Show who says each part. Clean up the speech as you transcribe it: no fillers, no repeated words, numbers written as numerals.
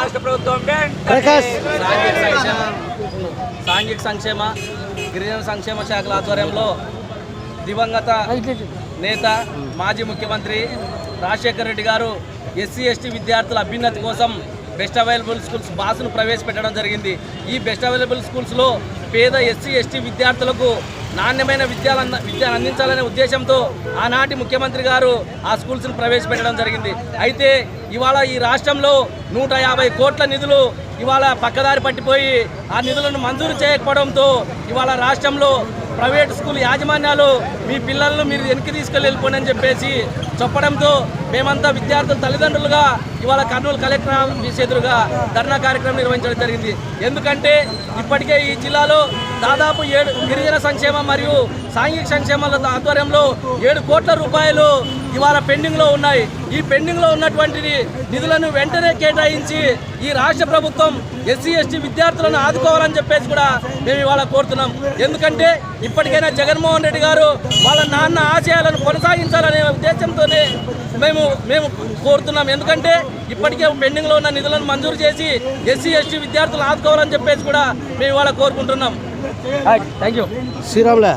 Speaker 1: రాష్ట్ర ప్రభుత్వం
Speaker 2: సాంఘిక సంక్షేమ గిరిజన సంక్షేమ శాఖల ఆధ్వర్యంలో దివంగత నేత మాజీ ముఖ్యమంత్రి రాజశేఖర రెడ్డి గారు ఎస్సీ ఎస్టీ విద్యార్థుల అభ్యున్నతి కోసం బెస్ట్ అవైలబుల్ స్కూల్స్ బాస్ను ప్రవేశపెట్టడం జరిగింది. ఈ బెస్ట్ అవైలబుల్ స్కూల్స్లో పేద ఎస్సీ ఎస్టీ విద్యార్థులకు నాణ్యమైన విద్యను అందించాలనే ఉద్దేశంతో ఆనాటి ముఖ్యమంత్రి గారు ఆ స్కూల్స్ను ప్రవేశపెట్టడం జరిగింది. అయితే ఇవాళ ఈ రాష్ట్రంలో 150 కోట్ల నిధులు ఇవాళ పక్కదారి పట్టిపోయి ఆ నిధులను మంజూరు చేయకపోవడంతో ఇవాళ రాష్ట్రంలో ప్రైవేట్ స్కూల్ యాజమాన్యాలు మీ పిల్లలను మీరు వెనక్కి తీసుకెళ్ళిపోండి అని చెప్పేసి చెప్పడంతో మేమంతా విద్యార్థుల తల్లిదండ్రులుగా ఇవాళ కర్నూలు కలెక్టర్ ఆఫీస్ ఎదురుగా ధర్నా కార్యక్రమం నిర్వహించడం జరిగింది. ఎందుకంటే ఇప్పటికే ఈ జిల్లాలో దాదాపు 7 గిరిజన సంక్షేమం మరియు సాంఘిక సంక్షేమాల ఆధ్వర్యంలో 7 కోట్ల రూపాయలు ఇవాళ పెండింగ్లో ఉన్నాయి. ఈ పెండింగ్లో ఉన్నటువంటి నిధులను వెంటనే కేటాయించి ఈ రాష్ట్ర ప్రభుత్వం ఎస్సీ ఎస్టీ విద్యార్థులను ఆదుకోవాలని చెప్పేసి కూడా మేము ఇవాళ కోరుతున్నాం. ఎందుకంటే ఇప్పటికైనా జగన్మోహన్ రెడ్డి గారు వాళ్ళ నాన్న ఆశయాలను కొనసాగించాలనే ఉద్దేశంతోనే మేము కోరుతున్నాం. ఎందుకంటే ఇప్పటికే పెండింగ్లో ఉన్న నిధులను మంజూరు చేసి ఎస్సీ ఎస్టీ విద్యార్థులు ఆదుకోవాలని చెప్పేసి కూడా మేము ఇవాళ కోరుకుంటున్నాం. Thank you.
Speaker 3: శ్రీరాములే